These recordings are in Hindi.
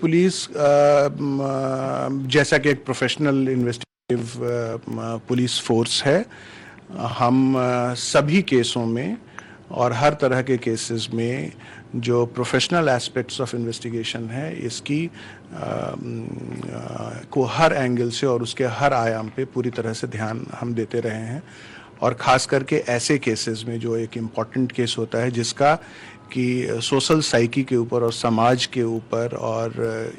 पुलिस जैसा कि एक प्रोफेशनल इन्वेस्टिगेटिव पुलिस फोर्स है, हम सभी केसों में और हर तरह के केसेस में जो प्रोफेशनल एस्पेक्ट्स ऑफ इन्वेस्टिगेशन है, इसकी को हर एंगल से और उसके हर आयाम पे पूरी तरह से ध्यान हम देते रहे हैं। और ख़ास करके ऐसे केसेस में जो एक इम्पॉर्टेंट केस होता है जिसका कि सोशल साइकी के ऊपर और समाज के ऊपर और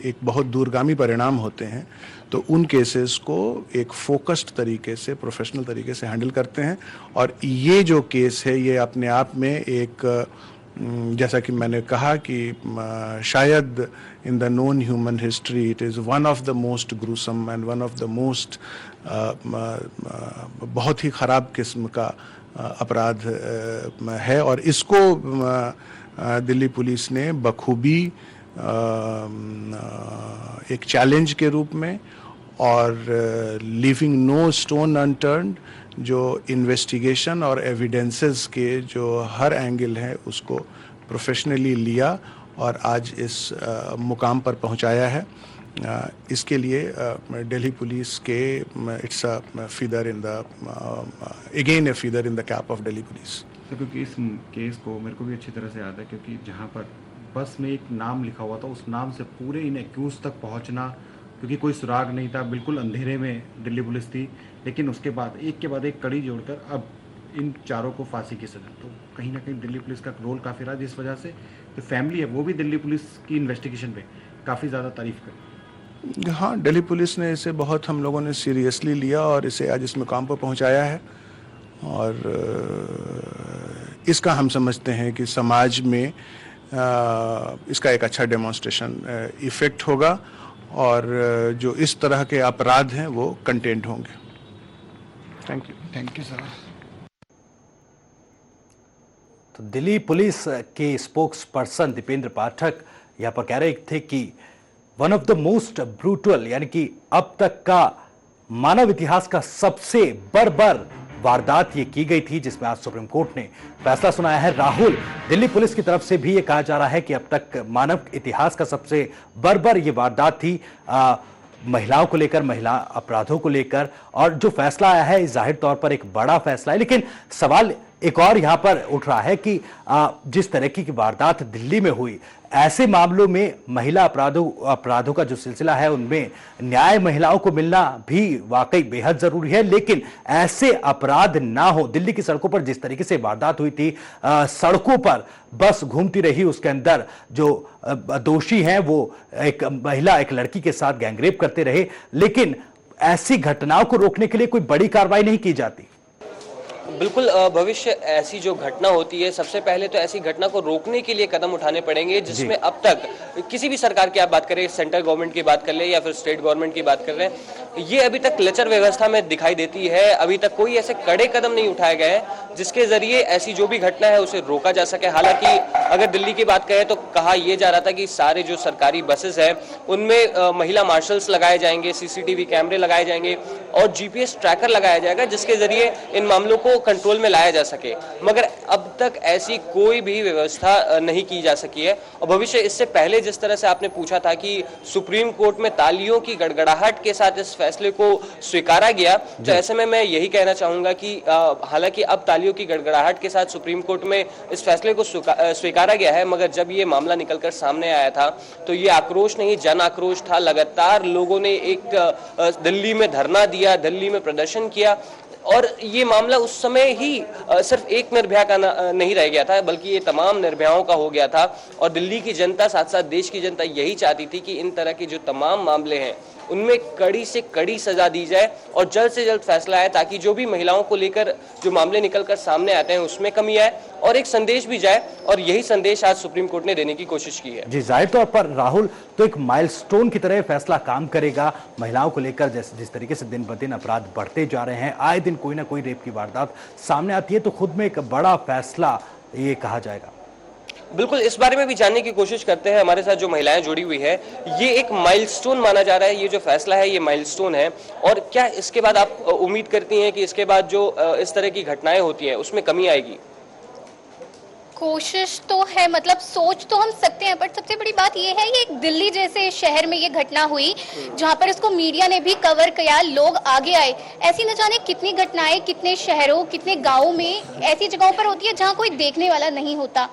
एक बहुत दूरगामी परिणाम होते हैं, तो उन केसेस को एक फोकस्ड तरीके से, प्रोफेशनल तरीके से हैंडल करते हैं। और ये जो केस है ये अपने आप में एक, जैसा कि मैंने कहा कि शायद in the known human history it is one of the most gruesome and one of the most बहुत ही ख़राब किस्म का अपराध है। और इसको दिल्ली पुलिस ने बखूबी एक चैलेंज के रूप में और लिविंग नो स्टोन अनटर्न्ड, जो इन्वेस्टिगेशन और एविडेंसेस के जो हर एंगल है उसको प्रोफेशनली लिया और आज इस मुकाम पर पहुंचाया है। इसके लिए दिल्ली पुलिस के it's a feather in the again A feather in the cap of Delhi police. तो क्योंकि इस केस को मेरे को भी अच्छी तरह से याद है, क्योंकि जहाँ पर बस में एक नाम लिखा हुआ था, उस नाम से पूरे इन एक्यूज तक पहुँचना, क्योंकि कोई सुराग नहीं था, बिल्कुल अंधेरे में दिल्ली पुलिस थी, लेकिन उसके बाद एक कड़ी जोड़कर अब इन चारों को फांसी की सजा। तो कहीं ना कहीं दिल्ली पुलिस का रोल काफ़ी रहा, जिस वजह से जो फैमिली है वो भी दिल्ली पुलिस की इन्वेस्टिगेशन पे काफ़ी ज़्यादा तारीफ करी। हाँ, दिल्ली पुलिस ने इसे बहुत, हम लोगों ने सीरियसली लिया और इसे आज इस मुकाम पर पहुंचाया है। और इसका हम समझते हैं कि समाज में इसका एक अच्छा डेमोन्स्ट्रेशन इफेक्ट होगा और जो इस तरह के अपराध हैं वो कंटेंट होंगे। Thank you sir. तो दिल्ली पुलिस के स्पोक्स पर्सन दीपेंद्र पाठक यहाँ पर कह रहे थे कि one of the most brutal, यानी कि अब तक का मानव इतिहास का सबसे बर्बर वारदात ये की गई थी, जिसमें आज सुप्रीम कोर्ट ने फैसला सुनाया है। राहुल, दिल्ली पुलिस की तरफ से भी ये कहा जा रहा है कि अब तक मानव इतिहास का सबसे बर्बर ये वारदात थी, महिलाओं को लेकर, महिला अपराधों को लेकर। और जो फैसला आया है जाहिर तौर पर एक बड़ा फैसला है, लेकिन सवाल एक और यहां पर उठ रहा है कि जिस तरह की वारदात दिल्ली में हुई, ऐसे मामलों में महिला अपराधों का जो सिलसिला है उनमें न्याय महिलाओं को मिलना भी वाकई बेहद जरूरी है। लेकिन ऐसे अपराध ना हो, दिल्ली की सड़कों पर जिस तरीके से वारदात हुई थी, सड़कों पर बस घूमती रही, उसके अंदर जो दोषी हैं वो एक महिला, एक लड़की के साथ गैंगरेप करते रहे, लेकिन ऐसी घटनाओं को रोकने के लिए कोई बड़ी कार्रवाई नहीं की जाती। बिल्कुल भविष्य, ऐसी जो घटना होती है सबसे पहले तो ऐसी घटना को रोकने के लिए कदम उठाने पड़ेंगे, जिसमें अब तक किसी भी सरकार की आप बात करें, सेंट्रल गवर्नमेंट की बात कर ले या फिर स्टेट गवर्नमेंट की बात कर रहे हैं, ये अभी तक लचर व्यवस्था में दिखाई देती है। अभी तक कोई ऐसे कड़े कदम नहीं उठाए गए हैं जिसके जरिए ऐसी जो भी घटना है उसे रोका जा सके। हालांकि अगर दिल्ली की बात करें तो कहा यह जा रहा था कि सारे जो सरकारी बसेस हैं उनमें महिला मार्शल्स लगाए जाएंगे, सीसीटीवी कैमरे लगाए जाएंगे और जीपीएस ट्रैकर लगाया जाएगा, जिसके जरिए इन मामलों को कंट्रोल में लाया जा सके। मगर अब तक ऐसी कोई भी व्यवस्था नहीं की जा सकी है। और भविष्य, इससे पहले जिस तरह से आपने पूछा था कि सुप्रीम कोर्ट में तालियों की गड़गड़ाहट के साथ इस फैसले को स्वीकारा गया, तो ऐसे में मैं यही कहना चाहूंगा कि हालांकि अब तालियों की गड़गड़ाहट के साथ सुप्रीम कोर्ट में इस फैसले को स्वीकारा गया है, मगर जब ये मामला निकलकर सामने आया था तो ये आक्रोश नहीं, जन आक्रोश था। लगातार लोगों ने एक दिल्ली में धरना दिया, दिल्ली में प्रदर्शन किया और ये मामला उस समय ही सिर्फ एक निर्भया का नहीं रह गया था, बल्कि ये तमाम निर्भयाओं का हो गया था। और दिल्ली की जनता, साथ साथ देश की जनता यही चाहती थी कि इन तरह के जो तमाम मामले हैं उनमें कड़ी से कड़ी सजा दी जाए और जल्द से जल्द फैसला आए, ताकि जो भी महिलाओं को लेकर जो मामले निकलकर सामने आते हैं उसमें कमी आए और एक संदेश भी जाए। और यही संदेश आज सुप्रीम कोर्ट ने देने की कोशिश की है। जी, जाहिर तौर पर राहुल, तो एक माइलस्टोन की तरह फैसला काम करेगा महिलाओं को लेकर। जिस तरीके से दिन ब दिन अपराध बढ़ते जा रहे हैं, आए दिन कोई ना कोई रेप की वारदात सामने आती है, तो खुद में एक बड़ा फैसला ये कहा जाएगा। बिल्कुल, इस बारे में भी जानने की कोशिश करते हैं। हमारे साथ जो महिलाएं जुड़ी हुई है, ये एक माइलस्टोन माना जा रहा है, ये जो फैसला है ये माइलस्टोन है। और क्या इसके बाद आप उम्मीद करती हैं कि इसके बाद जो इस तरह की घटनाएं होती हैं उसमें कमी आएगी? कोशिश तो है, मतलब सोच तो हम सकते हैं, बट सबसे बड़ी बात ये है, ये दिल्ली जैसे शहर में ये घटना हुई जहाँ पर इसको मीडिया ने भी कवर किया, लोग आगे आए। ऐसी न जाने कितनी घटनाएं कितने शहरों कितने गाँव में ऐसी जगहों पर होती है जहाँ कोई देखने वाला नहीं होता।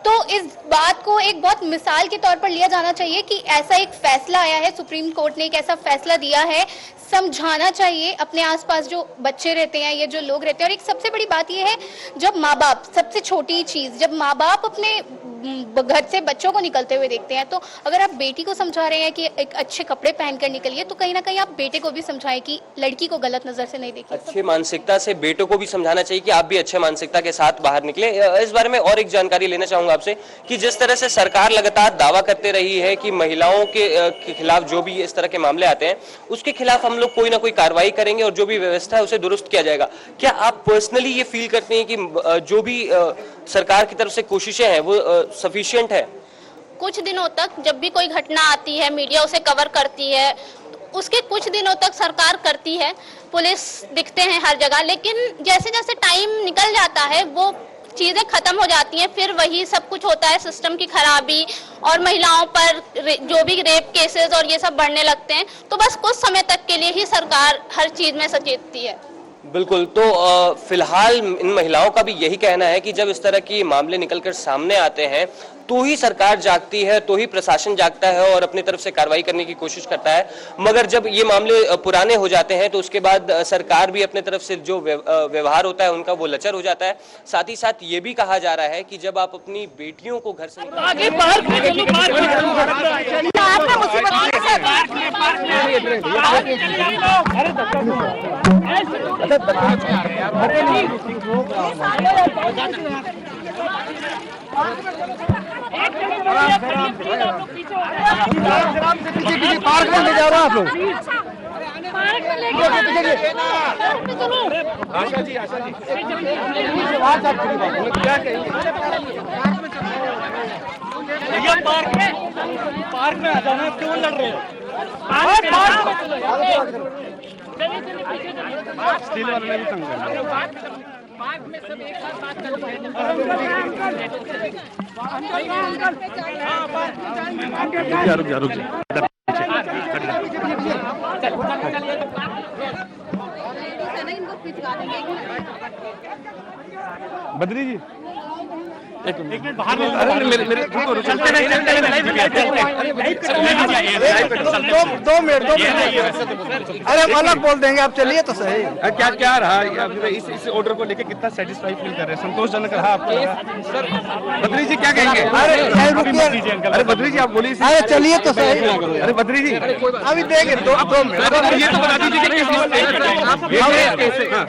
तो इस बात को एक बहुत मिसाल के तौर पर लिया जाना चाहिए कि ऐसा एक फैसला आया है, सुप्रीम कोर्ट ने एक ऐसा फैसला दिया है, समझाना चाहिए अपने आसपास जो बच्चे रहते हैं, ये जो लोग रहते हैं। और एक सबसे बड़ी बात ये है, जब माँ बाप, सबसे छोटी चीज, जब माँ बाप अपने घर से बच्चों को निकलते हुए देखते हैं, तो अगर आप बेटी को समझा रहे हैं कि एक अच्छे कपड़े पहनकर निकलिए, तो कहीं ना कहीं आप बेटे को भी समझाएं कि लड़की को गलत नजर से नहीं देखिए। अच्छे मानसिकता से बेटों को भी समझाना चाहिए कि आप भी अच्छे मानसिकता के साथ बाहर निकले। इस बारे में और एक जानकारी लेना चाहूंगा आपसे कि जिस तरह से सरकार लगातार दावा करते रही है कि महिलाओं के खिलाफ जो भी इस तरह के मामले आते हैं उसके खिलाफ हम लोग कोई ना कोई कार्रवाई करेंगे और जो भी व्यवस्था है उसे दुरुस्त किया जाएगा, क्या आप पर्सनली ये फील करते हैं कि जो भी सरकार की तरफ से कोशिशें हैं वो सफिशिएंट है? कुछ दिनों तक जब भी कोई घटना आती है मीडिया उसे कवर करती है, तो उसके कुछ दिनों तक सरकार करती है, पुलिस दिखते हैं हर जगह, लेकिन जैसे जैसे टाइम निकल जाता है वो चीजें खत्म हो जाती हैं, फिर वही सब कुछ होता है, सिस्टम की खराबी और महिलाओं पर जो भी रेप केसेस और ये सब बढ़ने लगते हैं। तो बस कुछ समय तक के लिए ही सरकार हर चीज में सचेतती है। बिल्कुल। तो फिलहाल इन महिलाओं का भी यही कहना है कि जब इस तरह के मामले निकलकर सामने आते हैं तो ही सरकार जागती है, तो ही प्रशासन जागता है और अपनी तरफ से कार्रवाई करने की कोशिश करता है। मगर जब ये मामले पुराने हो जाते हैं तो उसके बाद सरकार भी अपने तरफ से जो व्यवहार होता है उनका वो लचर हो जाता है। साथ ही साथ ये भी कहा जा रहा है कि जब आप अपनी बेटियों को घर से पार्क में ले जा रहा आप लोग। आशा जी क्या कहेंगे? पार्क में आ जाना, क्यों लड़ रहे हो? स्टील वाले ने भी तंग कर में सब एक साथ बात बद्री जी एक मिनट बाहर मेरे दो मिनट अरे हम अलग बोल देंगे, आप चलिए तो सही। क्या क्या रहा इस ऑर्डर को लेके, कितना सेटिस्फाई फील कर रहे हैं, संतोषजनक रहा आपको? सर बद्री जी क्या कहेंगे? अरे बद्री जी आप बोलिए। अरे चलिए तो सही। अरे बद्री जी अभी देंगे दो मिनट, ये तो बता दीजिए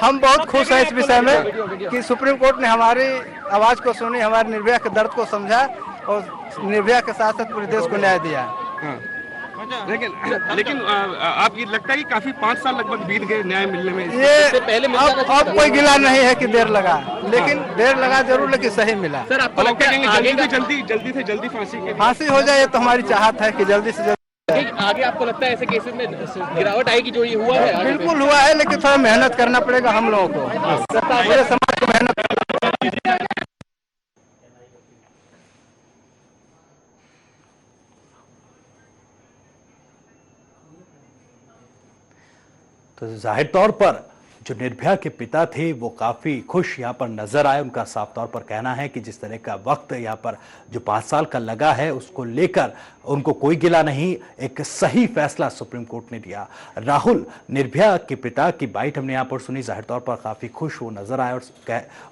हम बहुत खुश हैं इस विषय में कि सुप्रीम कोर्ट ने हमारी आवाज को सुनी, हमारे निर्भया के दर्द को समझा और निर्भया के साथ साथ पूरे देश को न्याय दिया। लेकिन आप ये लगता है कि काफी 5 साल लगभग बीत गए न्याय मिलने में, ये पहले अब कोई गिला नहीं है कि देर लगा, लेकिन देर लगा जरूर, लेकिन सही मिला। सर आपको लगता है जल्दी से जल्दी फांसी हो जाए, तो हमारी चाहत है कि जल्दी से जल्दी आगे। आपको लगता है ऐसे केसेस में गिरावट आएगी जो ये हुआ है? बिल्कुल हुआ है, लेकिन थोड़ा मेहनत करना पड़ेगा हम लोगों को, पूरे समाज को मेहनत। तो जाहिर तौर पर जो निर्भया के पिता थे वो काफ़ी खुश यहाँ पर नजर आए। उनका साफ तौर पर कहना है कि जिस तरह का वक्त यहाँ पर जो 5 साल का लगा है उसको लेकर उनको कोई गिला नहीं, एक सही फैसला सुप्रीम कोर्ट ने दिया। राहुल निर्भया के पिता की बाइट हमने यहाँ पर सुनी, जाहिर तौर पर काफ़ी खुश वो नजर आए और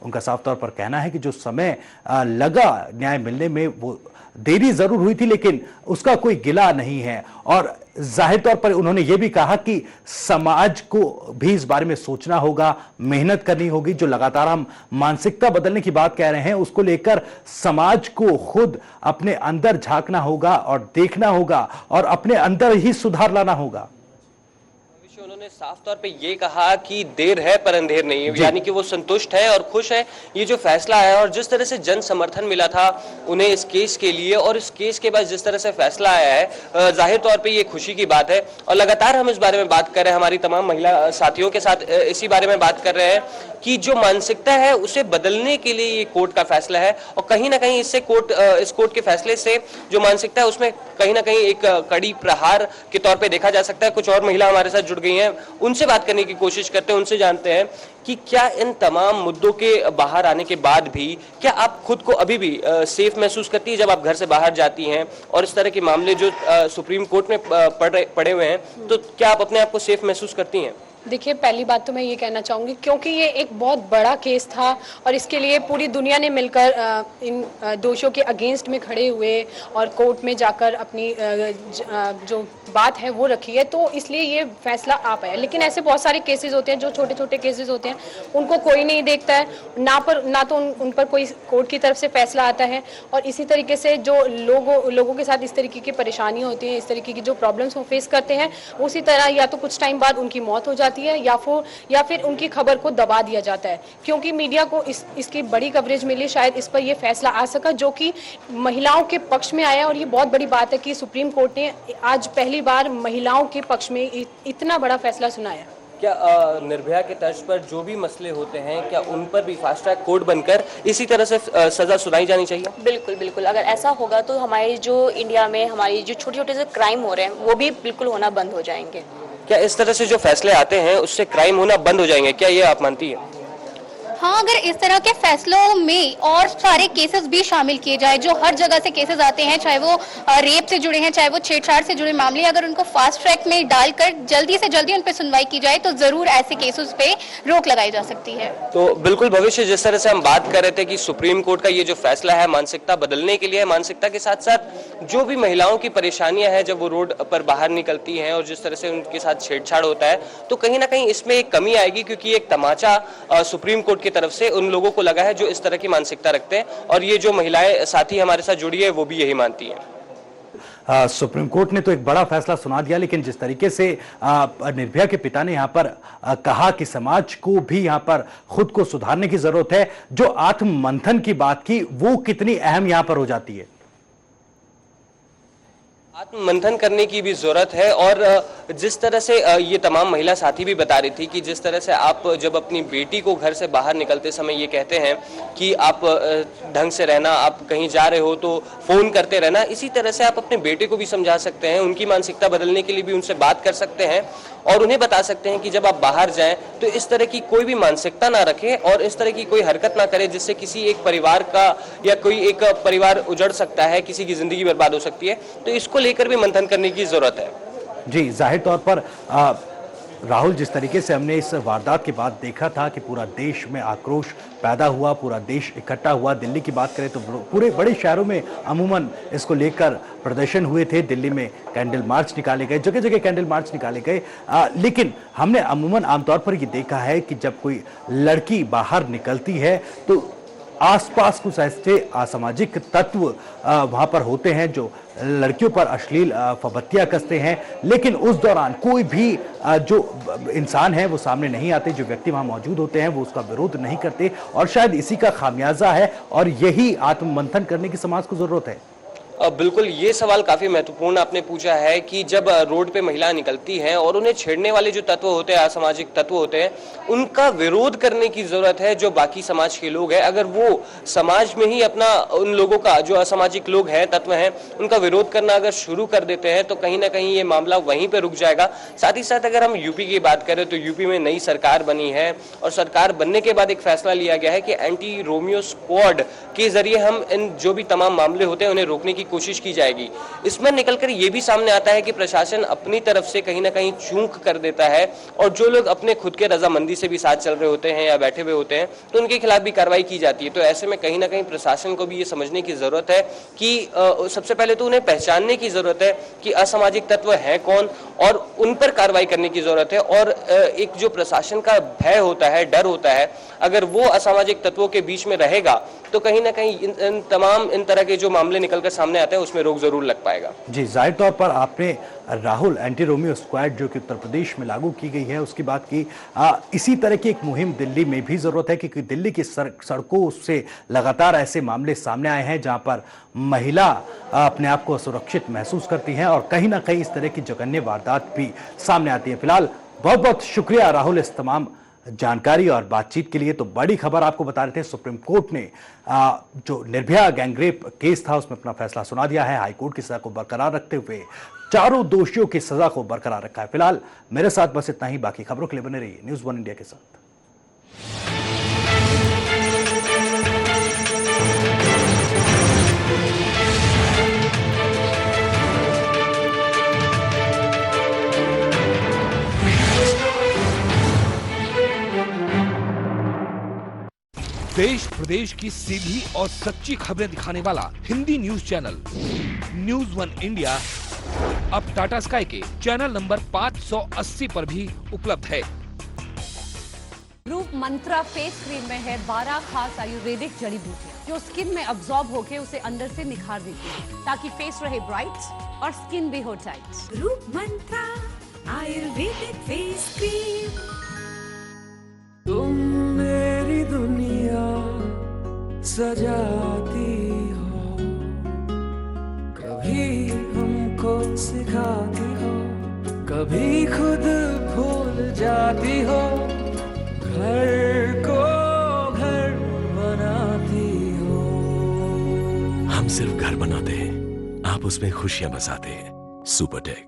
उनका साफ तौर पर कहना है कि जो समय लगा न्याय मिलने में वो देरी जरूर हुई थी, लेकिन उसका कोई गिला नहीं है। और जाहिर तौर पर उन्होंने ये भी कहा कि समाज को भी इस बारे में सोचना होगा, मेहनत करनी होगी। जो लगातार हम मानसिकता बदलने की बात कह रहे हैं उसको लेकर समाज को खुद अपने अंदर झांकना होगा और देखना होगा और अपने अंदर ही सुधार लाना होगा। उन्होंने उन्होंने साफ तौर पे ये कहा कि देर है पर अंधेर नहीं है, यानी कि वो संतुष्ट है और खुश है ये जो फैसला है और जिस तरह से जन समर्थन मिला था उन्हें इस केस के लिए और इस केस के बाद जिस तरह से फैसला आया है, जाहिर तौर पे ये खुशी की बात है। और लगातार हम इस बारे में बात कर रहे हैं, हमारी तमाम महिला साथियों के साथ इसी बारे में बात कर रहे हैं कि जो मानसिकता है उसे बदलने के लिए ये कोर्ट का फैसला है और कहीं ना कहीं इससे इस कोर्ट के फैसले से जो मानसिकता है उसमें कहीं ना कहीं एक कड़ी प्रहार के तौर पे देखा जा सकता है। कुछ और महिला हमारे साथ जुड़ गई हैं, उनसे बात करने की कोशिश करते हैं, उनसे जानते हैं कि क्या इन तमाम मुद्दों के बाहर आने के बाद भी क्या आप खुद को अभी भी सेफ महसूस करती है जब आप घर से बाहर जाती हैं और इस तरह के मामले जो सुप्रीम कोर्ट में पड़े हुए हैं, तो क्या आप अपने आप को सेफ महसूस करती हैं? देखिए, पहली बात तो मैं ये कहना चाहूँगी क्योंकि ये एक बहुत बड़ा केस था और इसके लिए पूरी दुनिया ने मिलकर इन दोषियों के अगेंस्ट में खड़े हुए और कोर्ट में जाकर अपनी जो बात है वो रखी है, तो इसलिए ये फैसला आ पाया। लेकिन ऐसे बहुत सारे केसेस होते हैं जो छोटे छोटे केसेस होते हैं, उनको कोई नहीं देखता है, ना तो उन पर कोई कोर्ट की तरफ से फैसला आता है। और इसी तरीके से जो लोगों के साथ इस तरीके की परेशानियाँ होती हैं, इस तरीके की जो प्रॉब्लम्स वो फेस करते हैं, उसी तरह या तो कुछ टाइम बाद उनकी मौत हो जाती है या फिर उनकी खबर को दबा दिया जाता है। क्योंकि मीडिया को इसकी बड़ी कवरेज मिली, शायद इस पर यह फैसला आ सका जो कि महिलाओं के पक्ष में आया। और ये बहुत बड़ी बात है कि सुप्रीम कोर्ट ने आज पहली बार महिलाओं के पक्ष में इतना बड़ा फैसला सुनाया। क्या निर्भया के तर्ज पर जो भी मसले होते हैं, क्या उन पर भी फास्ट ट्रैक कोर्ट बनकर इसी तरह से सजा सुनाई जानी चाहिए? बिल्कुल बिल्कुल, अगर ऐसा होगा तो हमारी जो इंडिया में हमारी जो छोटे छोटे से क्राइम हो रहे हैं वो भी बिल्कुल होना बंद हो जाएंगे। क्या इस तरह से जो फैसले आते हैं उससे क्राइम होना बंद हो जाएंगे, क्या ये आप मानती है? हाँ, अगर इस तरह के फैसलों में और सारे केसेस भी शामिल किए जाए जो हर जगह से केसेस आते हैं, चाहे वो रेप से जुड़े हैं, चाहे वो छेड़छाड़ से जुड़े मामले, अगर उनको फास्ट ट्रैक में डालकर जल्दी से जल्दी उन पर सुनवाई की जाए तो जरूर ऐसे केसेस पे रोक लगाई जा सकती है। तो बिल्कुल भविष्य, जिस तरह से हम बात कर रहे थे कि सुप्रीम कोर्ट का ये जो फैसला है मानसिकता बदलने के लिए, मानसिकता के साथ साथ जो भी महिलाओं की परेशानियां हैं जब वो रोड पर बाहर निकलती हैं और जिस तरह से उनके साथ छेड़छाड़ होता है, तो कहीं ना कहीं इसमें एक कमी आएगी क्योंकि एक तमाचा सुप्रीम कोर्ट की तरफ से उन लोगों को लगा है जो इस तरह की मानसिकता रखते हैं और ये जो महिलाएं साथी हमारे साथ जुड़ी है वो भी यही मानती हैं। सुप्रीम कोर्ट ने तो एक बड़ा फैसला सुना दिया, लेकिन जिस तरीके से निर्भया के पिता ने यहाँ पर कहा कि समाज को भी यहाँ पर खुद को सुधारने की जरूरत है, जो आत्म मंथन की बात की वो कितनी अहम यहाँ पर हो जाती है? आत्म मंथन करने की भी जरूरत है और जिस तरह से ये तमाम महिला साथी भी बता रही थी कि जिस तरह से आप जब अपनी बेटी को घर से बाहर निकलते समय ये कहते हैं कि आप ढंग से रहना, आप कहीं जा रहे हो तो फोन करते रहना, इसी तरह से आप अपने बेटे को भी समझा सकते हैं, उनकी मानसिकता बदलने के लिए भी उनसे बात कर सकते हैं और उन्हें बता सकते हैं कि जब आप बाहर जाएं तो इस तरह की कोई भी मानसिकता ना रखें और इस तरह की कोई हरकत ना करें जिससे किसी एक परिवार का या कोई एक परिवार उजड़ सकता है, किसी की जिंदगी बर्बाद हो सकती है। तो इसको लेकर भी मंथन करने की जरूरत है। जी, जाहिर तौर पर राहुल, जिस तरीके से हमने इस वारदात के बाद देखा था कि पूरा देश में आक्रोश पैदा हुआ, पूरा देश इकट्ठा हुआ। दिल्ली की बात करें तो पूरे बड़े शहरों में अमूमन इसको लेकर प्रदर्शन हुए थे। दिल्ली में कैंडल मार्च निकाले गए, जगह जगह कैंडल मार्च निकाले गए, लेकिन हमने अमूमन आमतौर पर यह देखा है कि जब कोई लड़की बाहर निकलती है तो आसपास कुछ ऐसे असामाजिक तत्व वहां पर होते हैं जो लड़कियों पर अश्लील फबत्तियां कसते हैं, लेकिन उस दौरान कोई भी जो इंसान है वो सामने नहीं आते, जो व्यक्ति वहां मौजूद होते हैं वो उसका विरोध नहीं करते और शायद इसी का खामियाजा है और यही आत्ममंथन करने की समाज को जरूरत है। बिल्कुल, ये सवाल काफी महत्वपूर्ण आपने पूछा है कि जब रोड पे महिला निकलती हैं और उन्हें छेड़ने वाले जो तत्व होते हैं, असामाजिक तत्व होते हैं, उनका विरोध करने की जरूरत है। जो बाकी समाज के लोग हैं, अगर वो समाज में ही अपना उन लोगों का जो असामाजिक लोग हैं, तत्व हैं, उनका विरोध करना अगर शुरू कर देते हैं तो कहीं ना कहीं ये मामला वहीं पे रुक जाएगा। साथ ही साथ अगर हम यूपी की बात करें तो यूपी में नई सरकार बनी है और सरकार बनने के बाद एक फैसला लिया गया है कि एंटी रोमियो स्क्वाड के जरिए हम इन जो भी तमाम मामले होते हैं उन्हें रोकने की कोशिश की जाएगी। इसमें निकलकर यह भी सामने आता है कि प्रशासन अपनी तरफ से कहीं ना कहीं चूक कर देता है और जो लोग अपने खुद के रजामंदी से भी साथ चल रहे होते हैं या बैठे हुए होते हैं तो उनके खिलाफ भी कार्रवाई की जाती है। तो ऐसे में कहीं ना कहीं प्रशासन को भी ये समझने की जरूरत है कि सबसे पहले तो उन्हें पहचानने की जरूरत है कि असामाजिक तत्व है कौन और उन पर कार्रवाई करने की जरूरत है। और एक जो प्रशासन का भय होता है, डर होता है, अगर वो असामाजिक तत्वों के बीच में रहेगा तो कहीं ना कहीं इन तरह के जो मामले निकलकर सामने आते हैं उसमें रोक जरूर लग पाएगा। जी, जाहिर तौर पर आपने राहुल एंटी रोमियो स्क्वाड जो कि उत्तर प्रदेश में लागू की गई है उसकी बात की। इसी तरह की एक मुहिम दिल्ली में भी जरूरत है, क्योंकि दिल्ली की सड़कों से लगातार ऐसे मामले सामने आए हैं जहां पर महिला अपने आप को असुरक्षित महसूस करती हैं और कहीं ना कहीं इस तरह की जघन्य वारदात भी सामने आती है। फिलहाल बहुत बहुत शुक्रिया राहुल इस तमाम जानकारी और बातचीत के लिए। तो बड़ी खबर आपको बता रहे थे, सुप्रीम कोर्ट ने जो निर्भया गैंगरेप केस था उसमें अपना फैसला सुना दिया है। हाईकोर्ट की सजा को बरकरार रखते हुए चारों दोषियों की सजा को बरकरार रखा है। फिलहाल मेरे साथ बस इतना ही, बाकी खबरों के लिए बने रहिए न्यूज़ 1 इंडिया के साथ। देश प्रदेश की सीधी और सच्ची खबरें दिखाने वाला Hindi news channel news 1 India अब टाटा स्काई के चैनल नंबर 580 पर भी उपलब्ध है। रूप मंत्रा फेस क्रीम में है 12 खास आयुर्वेदिक जड़ी बूटियां जो स्किन में अब्सॉर्ब होकर उसे अंदर से निखार देती है ताकि फेस रहे ब्राइट और स्किन भी हो tight. Roop Mantra ayurvedic face cream. तुम मेरी दुनिया सजाती हो, कभी हमको सिखाती हो, कभी खुद भूल जाती हो, घर को घर बनाती हो। हम सिर्फ घर बनाते हैं, आप उसमें खुशियां बसाते हैं। सुपरटेक।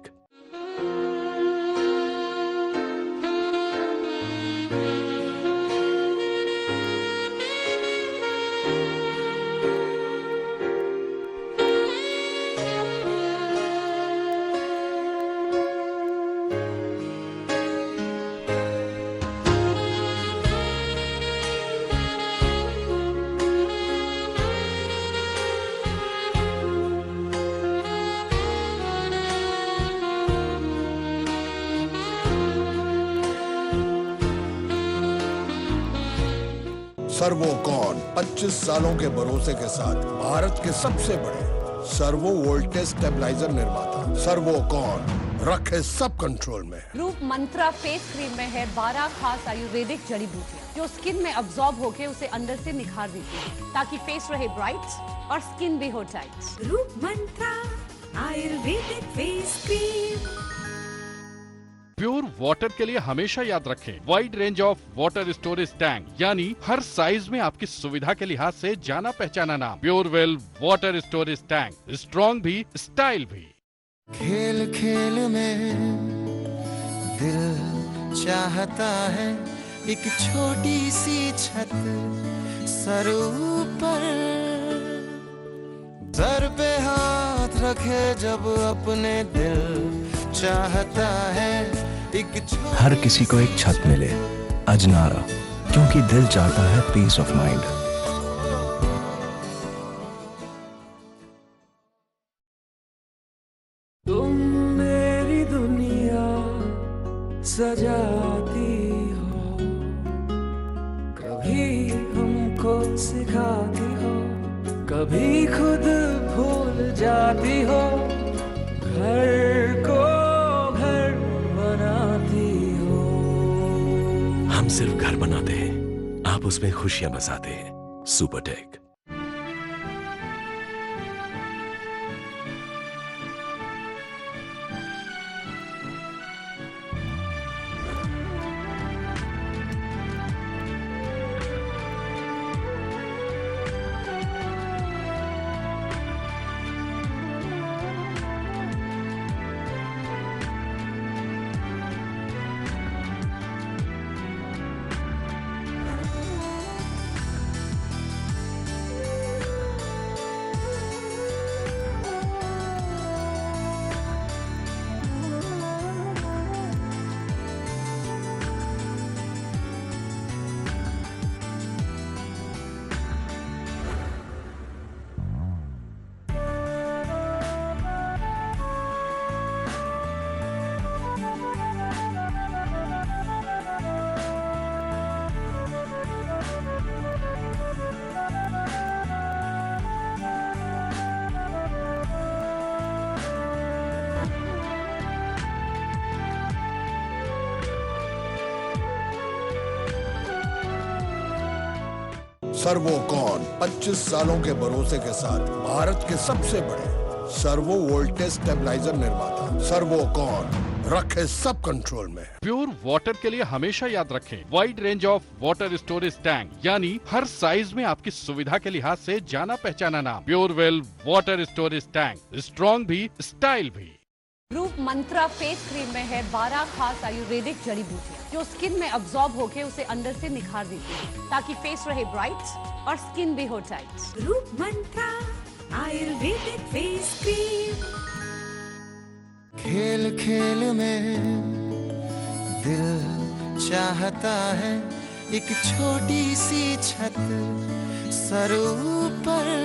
सर्वोकॉन 25 सालों के भरोसे के साथ भारत के सबसे बड़े सर्वो वोल्टेज स्टेबलाइजर निर्माता। सर्वोकॉन रखे सब कंट्रोल में। रूप मंत्रा फेस क्रीम में है 12 खास आयुर्वेदिक जड़ी बूटियां जो स्किन में अब्सॉर्ब होकर उसे अंदर से निखार देती है ताकि फेस रहे ब्राइट और स्किन भी हो tight. Roop Mantra ayurvedic face cream. Pure water के लिए हमेशा याद रखें wide range of water storage tank, यानी हर साइज में आपकी सुविधा के लिहाज से जाना पहचाना नाम। Pure well water storage tank, strong भी स्टाइल भी। खेल खेल में दिल चाहता है एक छोटी सी छत सर ऊपर, सर पे हाथ रखे जब अपने दिल चाहता है एक हर किसी को एक छत मिले अजनारा, क्योंकि दिल चाहता है पीस ऑफ माइंड। तुम मेरी दुनिया सजाती हो, कभी हमको सिखाती हो, कभी खुद भूल जाती हो, घर को घर बनाती हो। हम सिर्फ घर बनाते हैं, आप उसमें खुशियां बसाते हैं। सुपरटेक। सर्वोकॉन 25 सालों के भरोसे के साथ भारत के सबसे बड़े सर्वो वोल्टेज स्टेबलाइजर निर्माता। सर्वोकॉन, रखे सब कंट्रोल में। प्योर वाटर के लिए हमेशा याद रखें wide range of water storage tank, यानी हर साइज में आपकी सुविधा के लिहाज से जाना पहचाना नाम। प्योरवेल वाटर स्टोरेज टैंक, स्ट्रॉन्ग भी, स्टाइल भी। रूप मंत्रा फेस क्रीम में है 12 खास आयुर्वेदिक जड़ी बूटियां जो स्किन में अब्सॉर्ब होकर उसे अंदर से निखार देती है ताकि फेस रहे ब्राइट और स्किन भी हो tight. Roop Mantra ayurvedic face cream. खेल खेल में दिल चाहता है एक छोटी सी छत सर ऊपर,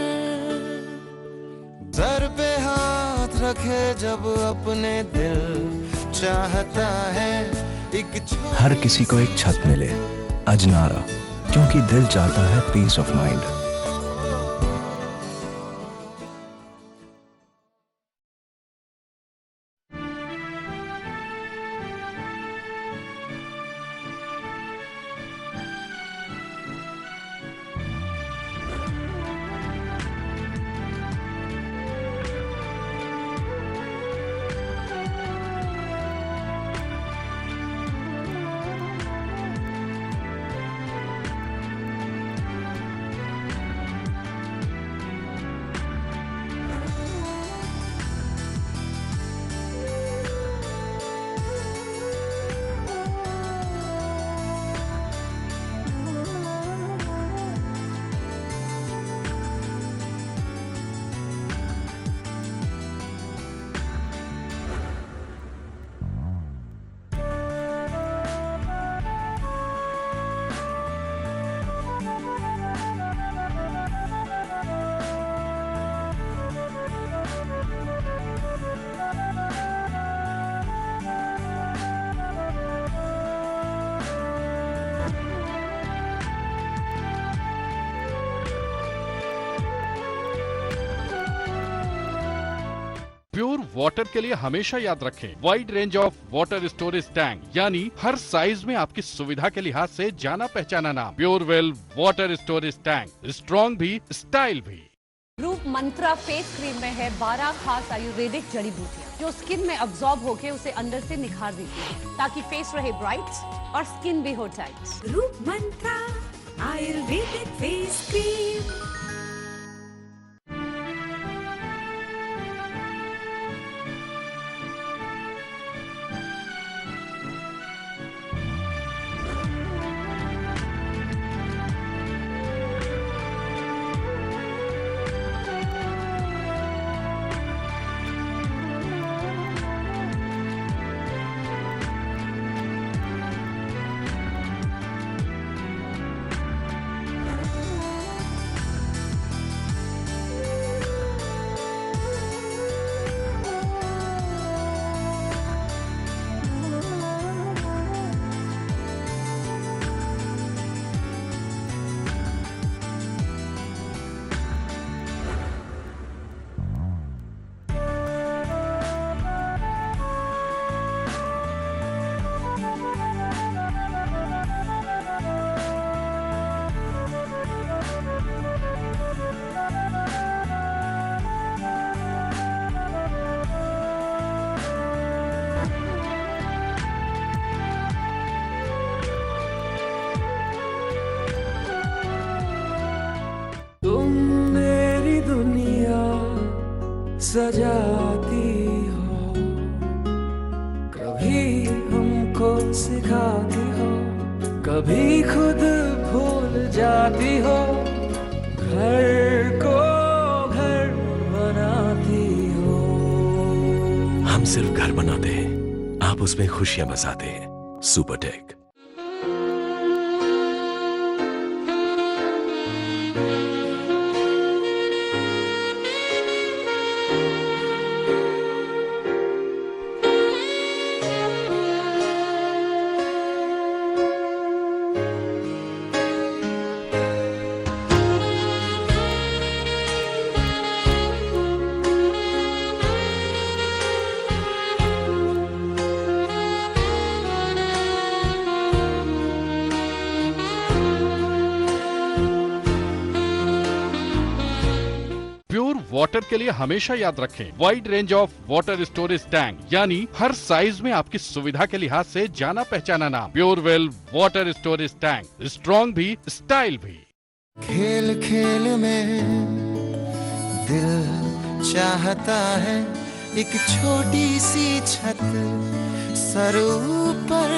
सर पे हाथ रखे जब अपने दिल चाहता है एक हर किसी को एक छत मिले अजनारा, क्योंकि दिल चाहता है peace of mind. Pure water के लिए हमेशा याद रखें wide range of water storage tank, यानी हर साइज में आपकी सुविधा के लिहाज से जाना पहचाना नाम। प्योरवेल वाटर स्टोरेज टैंक, स्ट्रॉन्ग भी, स्टाइल भी। रूप मंत्रा फेस क्रीम में है 12 खास आयुर्वेदिक जड़ी बूटियां जो स्किन में अब्सॉर्ब होकर उसे अंदर से निखार देती है ताकि फेस रहे ब्राइट और स्किन भी हो tight. Roop Mantra ayurvedic face cream. सजाती हो, कभी हमको सिखाती हो, कभी खुद भूल जाती हो, घर को घर बनाती हो। हम सिर्फ घर बनाते हैं, आप उसमें खुशियां बसाते हैं। सुपरटेक। वाटर के लिए हमेशा याद रखें wide range of water storage tank, यानी हर साइज में आपकी सुविधा के लिहाज से जाना पहचाना नाम। प्योरवेल वाटर स्टोरेज टैंक, स्ट्रॉन्ग भी, स्टाइल भी। खेल खेल में दिल चाहता है एक छोटी सी छत सर ऊपर,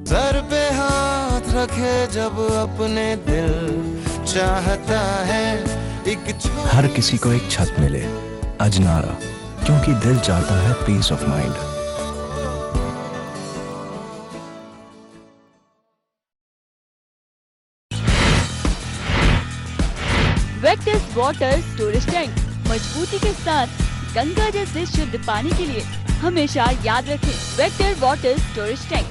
सर पे हाथ रखे जब अपने दिल चाहता है एक हर किसी को एक छत मिले अजनारा, क्योंकि दिल चाहता है peace of mind. Vectus water storage tank मजबूती के साथ गंगा जैसे शुद्ध पानी के लिए हमेशा याद रखें Vectus water storage tank,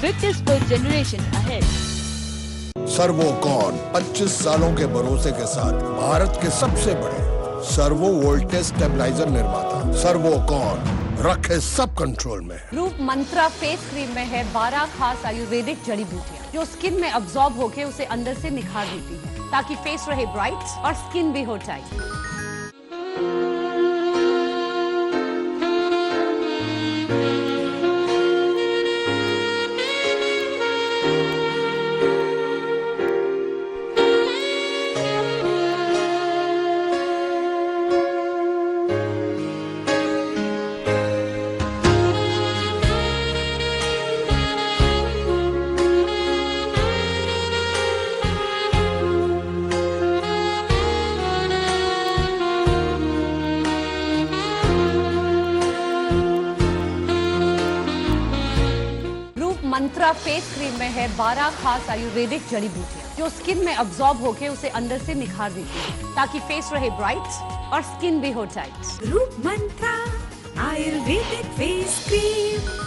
Vectus for generation ahead. Servokon 25 सालों के भरोसे के साथ भारत के सबसे बड़े सर्वो वोल्टेज स्टेबलाइजर निर्माता। सर्वोकॉन, रखे सब कंट्रोल में। रूप मंत्रा फेस क्रीम में है 12 खास आयुर्वेदिक जड़ी बूटियाँ जो स्किन में अब्सॉर्ब होकर उसे अंदर से निखार देती है, ताकि फेस रहे ब्राइट और स्किन भी हो टाइट। मंत्रा फेस क्रीम में है 12 खास आयुर्वेदिक जड़ी बूटियाँ जो स्किन में अब्सॉर्ब होकर उसे अंदर से निखार देती है, ताकि फेस रहे ब्राइट और स्किन भी हो tight. Roop Mantra ayurvedic face cream.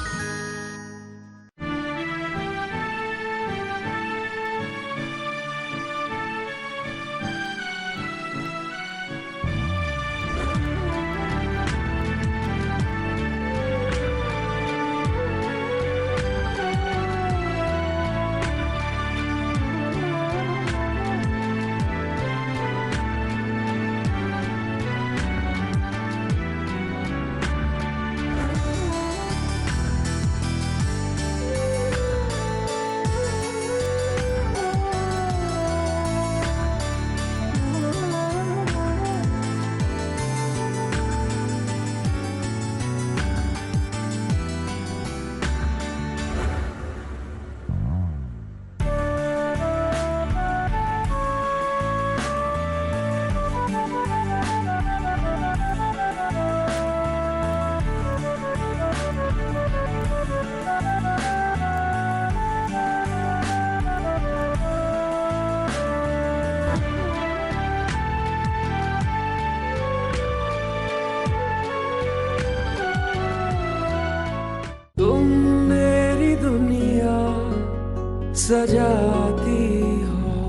सजाती हो,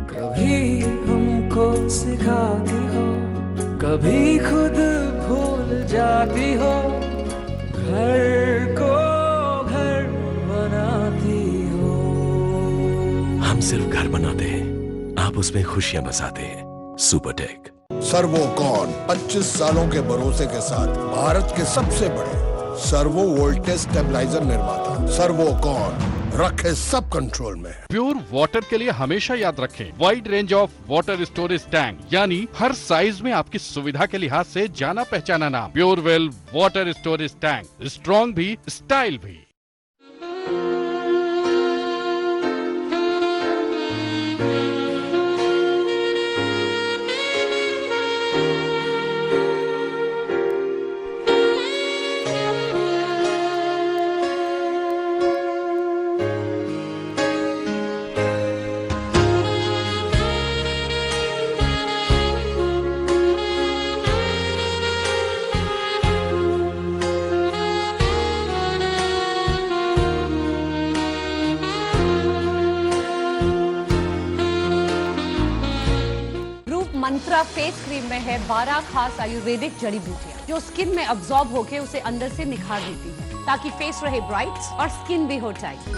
कभी हमको सिखाती हो, कभी खुद भूल जाती हो, घर को घर बनाती हो। हम सिर्फ घर बनाते हैं, आप उसमें खुशियां बसाते हैं। सुपरटेक। सर्वोकॉन 25 सालों के भरोसे के साथ भारत के सबसे बड़े सर्वो वोल्टेज स्टेबलाइजर निर्माता। सर्वोकॉन, रखे सब कंट्रोल में। प्योर वाटर के लिए हमेशा याद रखें wide range of water storage tank, यानी हर साइज में आपकी सुविधा के लिहाज से जाना पहचाना नाम। प्योरवेल वाटर स्टोरेज टैंक, स्ट्रॉन्ग भी, स्टाइल भी। मंत्रा फेस क्रीम में है 12 खास आयुर्वेदिक जड़ी बूटियाँ जो स्किन में अब्सॉर्ब होकर उसे अंदर से निखार देती है, ताकि फेस रहे ब्राइट और स्किन भी हो टाइट।